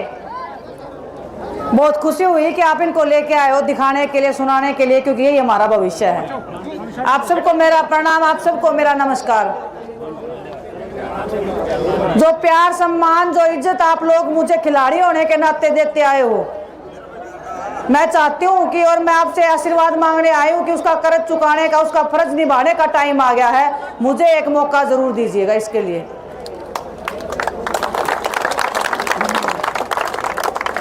बहुत खुशी हुई कि आप इनको लेके आए हो, दिखाने के लिए, सुनाने के लिए, क्योंकि यही हमारा भविष्य है। आप सबको मेरा प्रणाम, आप सबको मेरा नमस्कार। जो प्यार, सम्मान, जो इज्जत आप लोग मुझे खिलाड़ी होने के नाते देते आए हो, मैं चाहती हूँ कि, और मैं आपसे आशीर्वाद मांगने आई हूँ कि उसका कर्ज चुकाने का, उसका फर्ज निभाने का टाइम आ गया है। मुझे एक मौका जरूर दीजिएगा इसके लिए।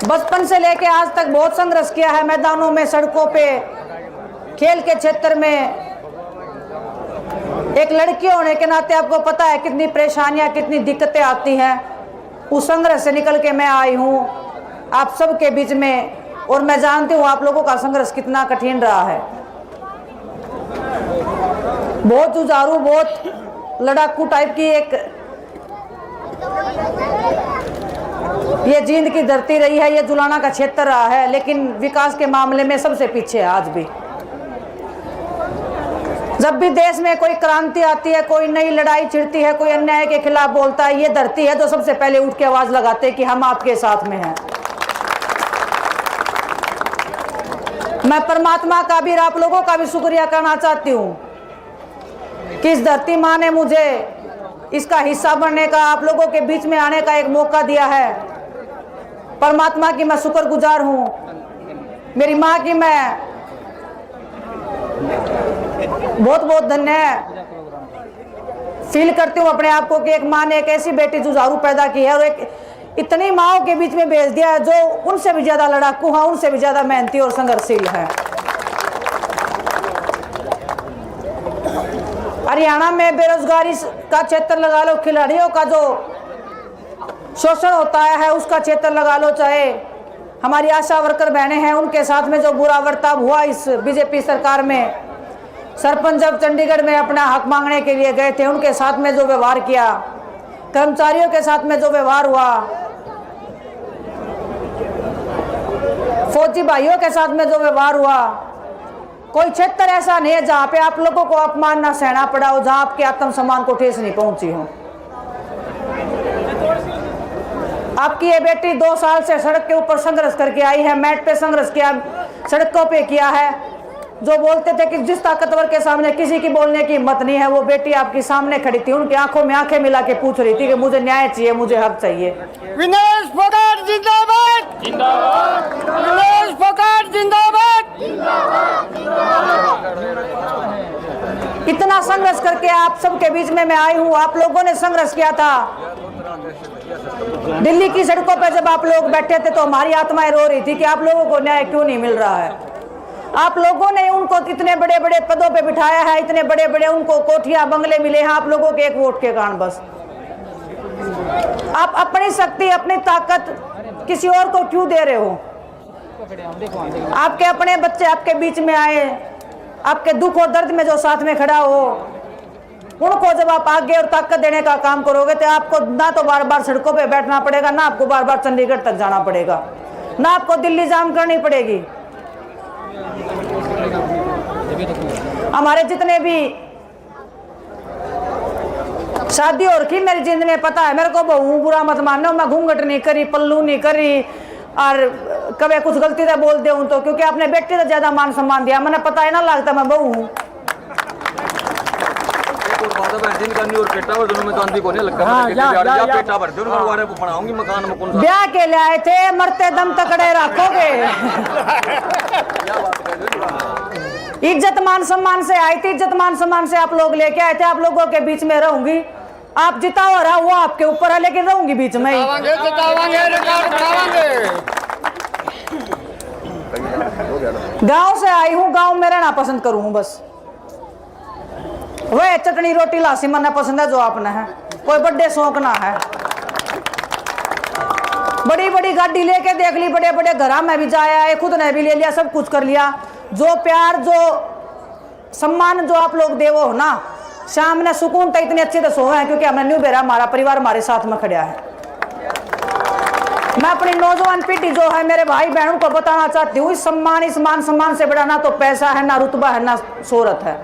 बचपन से लेके आज तक बहुत संघर्ष किया है, मैदानों में, सड़कों पे, खेल के क्षेत्र में। एक लड़की होने के नाते आपको पता है कितनी परेशानियां, कितनी दिक्कतें आती हैं। उस संघर्ष से निकल के मैं आई हूँ आप सबके बीच में, और मैं जानती हूँ आप लोगों का संघर्ष कितना कठिन रहा है। बहुत जुझारू, बहुत लड़ाकू टाइप की एक ये जींद की धरती रही है, ये जुलाना का क्षेत्र रहा है, लेकिन विकास के मामले में सबसे पीछे है आज भी। जब भी देश में कोई क्रांति आती है, कोई नई लड़ाई छिड़ती है, कोई अन्याय के खिलाफ बोलता है, ये धरती है जो सबसे पहले उठ के आवाज लगाते हैं कि हम आपके साथ में हैं। मैं परमात्मा का भी, आप लोगों का भी शुक्रिया करना चाहती हूँ कि इस धरती माँ ने मुझे इसका हिस्सा बनने का, आप लोगों के बीच में आने का एक मौका दिया है। परमात्मा की मैं शुक्रगुजार हूँ, मेरी माँ की मैं बहुत बहुत धन्य फील करती हूँ अपने आप को कि एक माँ ने एक ऐसी बेटी जुझारू पैदा की है और एक इतनी माओं के बीच में भेज दिया है जो उनसे भी ज्यादा लड़ाकू है, उनसे भी ज्यादा मेहनती और संघर्षशील है। हरियाणा में बेरोजगारी का क्षेत्र लगा लो, खिलाड़ियों का जो शोषण होता है उसका क्षेत्र लगा लो, चाहे हमारी आशा वर्कर बहनें हैं उनके साथ में जो बुरा बर्ताव हुआ इस बीजेपी सरकार में, सरपंच जब चंडीगढ़ में अपना हक मांगने के लिए गए थे उनके साथ में जो व्यवहार किया, कर्मचारियों के साथ में जो व्यवहार हुआ, फौजी भाइयों के साथ में जो व्यवहार हुआ, कोई क्षेत्र ऐसा नहीं है जहां पे आप लोगों को अपमान ना सहना पड़ा हो, जहां आपके आत्मसम्मान को ठेस नहीं पहुंची हो। आपकी ये बेटी 2 साल से सड़क के ऊपर संघर्ष करके आई है, मैट पे संघर्ष किया, सड़कों पे किया है। जो बोलते थे कि जिस ताकतवर के सामने किसी की बोलने की हिम्मत नहीं है, वो बेटी आपकी सामने खड़ी थी, उनकी आंखों में आंखें मिला के पूछ रही थी कि मुझे न्याय चाहिए, मुझे हक चाहिए। विनेश फोगाट जिंदाबाद, जिंदाबाद, विनेश फोगाट जिंदाबाद, जिंदाबाद। इतना संघर्ष करके आप सबके बीच में मैं आई हूँ। आप लोगों ने संघर्ष किया था, दिल्ली की सड़कों पर जब आप लोग बैठे थे तो हमारी आत्माएं रो रही थी कि आप लोगों को न्याय क्यों नहीं मिल रहा है। आप लोगों ने उनको इतने बड़े बड़े पदों पे बिठाया है, इतने बड़े बड़े उनको कोठियां बंगले मिले हैं, आप लोगों के एक वोट के कारण। बस आप अपनी शक्ति, अपनी ताकत किसी और को क्यों दे रहे हो? आपके अपने बच्चे आपके बीच में आए, आपके दुख और दर्द में जो साथ में खड़ा हो, उनको जब आप आगे और ताकत देने का काम करोगे तो आपको ना तो बार बार सड़कों पे बैठना पड़ेगा, ना आपको बार बार चंडीगढ़ तक जाना पड़ेगा, ना आपको दिल्ली जाम करनी पड़ेगी। हमारे जितने भी शादी हो रखी मेरी जिंदगी में, पता है मेरे को, बहु बुरा मत मानो, मैं घूंघट नहीं करी, पल्लू नहीं करी, और कभी कुछ गलती से बोल दूं तो, क्योंकि आपने बेटे से ज्यादा मान सम्मान दिया, मैंने पता है ना लगता मैं बहू हूँ। ब्याह के लिए आए थे, मरते दम तकड़े रखोगे। इज्जत मान सम्मान से आई थी, इज्जत मान सम्मान से आप लोग लेके आए थे। आप लोगों के बीच में रहूंगी, आप जिताओ रहा वो आपके ऊपर है, लेकिन रहूंगी बीच में ही। गांव से आई हूँ, गांव में रहना पसंद करूँ बस। वह चटनी रोटी लासी मरना पसंद है जो आपने है, कोई बड़े शौक ना है। बड़ी बड़ी गाड़ी लेके देख ली, बड़े बड़े घरा में भी जाया है, खुद ने भी ले लिया, सब कुछ कर लिया। जो प्यार, जो सम्मान जो आप लोग देवो ना, शाम ने सुकून तो इतने अच्छे से सोए हैं क्योंकि हमने न्यू बेरा, हमारा परिवार हमारे साथ में खड़ा है। मैं अपनी नौजवान पीढ़ी जो है, मेरे भाई बहनों को बताना चाहती हूँ, इस मान सम्मान से बड़ा ना तो पैसा है, ना रुतबा है, ना शोहरत है।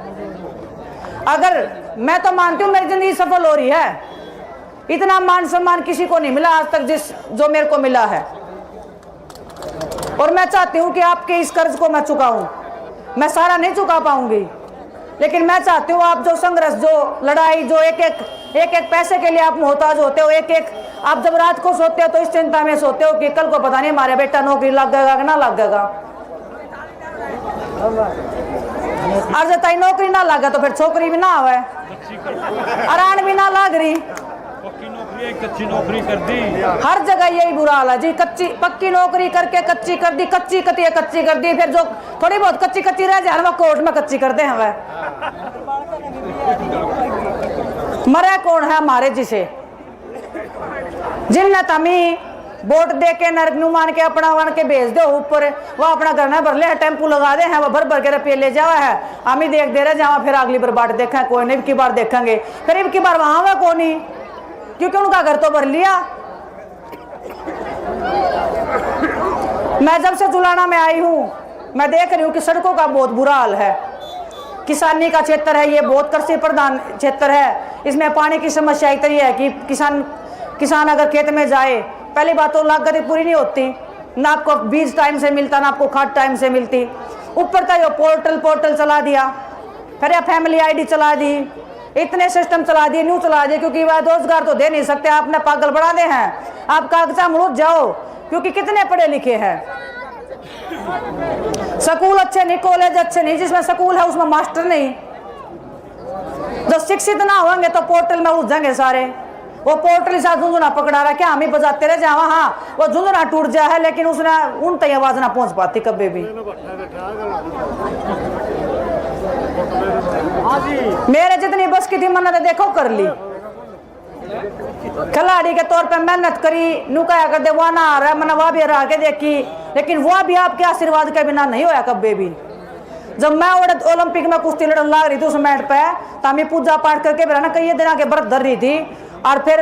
अगर मैं तो मानती हूँ मेरी जिंदगी सफल हो रही है, इतना मान सम्मान किसी को नहीं मिला आज तक जो मेरे को मिला है। और मैं चाहती हूँ कि आपके इस कर्ज को मैं चुकाऊं। मैं सारा नहीं चुका पाऊंगी, लेकिन मैं चाहती हूँ आप जो संघर्ष, जो लड़ाई, जो एक एक पैसे के लिए आप मोहताज होते हो, एक एक आप जब रात को सोते हो तो इस चिंता में सोते हो कि कल को पता नहीं हमारा बेटा नौकरी लग जाएगा कि ना लग जाएगा। और जब तक नौकरी ना लगा तो फिर छोकरी भी ना आवे, आरान भी ना लग रही, कच्ची नौकरी कर दी। हर जगह यही बुरा हाल है जी। कच्ची पक्की नौकरी करके कच्ची कर दी, कच्ची कर दी, फिर जो थोड़ी बहुत कच्ची रह जाए वो कोर्ट में कच्ची करते हैं। वह मरे कौन है हमारे जिसे, जिनने तमी वोट दे के नरक नु मान के अपना वन के भेज दो ऊपर, वो अपना घर में भर ले, टेम्पू लगा दे हैं, वो भर भर के रुपये ले जावा है। हम ही देख दे रहे जावा, फिर अगली बार बाट देखा कोई नहीं, की बार देखेंगे, फिर इब की बार वहां हुआ कौन नहीं, क्योंकि उनका घर तो भर लिया। मैं जब से जुलाना में आई हूँ मैं देख रही हूँ कि सड़कों का बहुत बुरा हाल है। किसानी का क्षेत्र है ये, बहुत कृषि प्रधान क्षेत्र है। इसमें पानी की समस्या इतनी है कि किसान अगर खेत में जाए, पहली बात तो लागत पूरी नहीं होती, ना आपको बीज टाइम से मिलता, ना आपको खाद टाइम से मिलती। ऊपर तक पोर्टल चला दिया, फिर या फैमिली आईडी चला दी, इतने सिस्टम चला दिए, न्यू चला दिए, क्योंकि वह रोजगार तो दे नहीं सकते, आपने पागल बढ़ा दे हैं। आप कागजा मुड़ जाओ, क्योंकि कितने पढ़े लिखे हैं, स्कूल अच्छे नहीं, कॉलेज अच्छे नहीं, जिसमें स्कूल है उसमें मास्टर नहीं। जब शिक्षित ना होंगे तो पोर्टल में उलझेंगे सारे। वो पोर्टल से झुंझुना पकड़ा रहा, क्या हम ही बजाते रह जावा, हाँ वो झुंझुना टूट जा है, लेकिन उसने उन तक आवाज ना पहुंच पाती कभी भी। मेरे जितनी बस की थी मैंने तो देखो कर ली, खिलाड़ी के तौर पे मेहनत करी, नुकाया कर दे, वह ना आ रहा है, मैंने वह भी हरा के देखी, लेकिन वह भी आपके आशीर्वाद के बिना नहीं होया कभी भी। जब मैं ओलंपिक में कुश्ती लड़न लग रही थी उस मैट पे, तो हमें पूजा पाठ करके ना कई दिन के व्रत धर रही थी, और फिर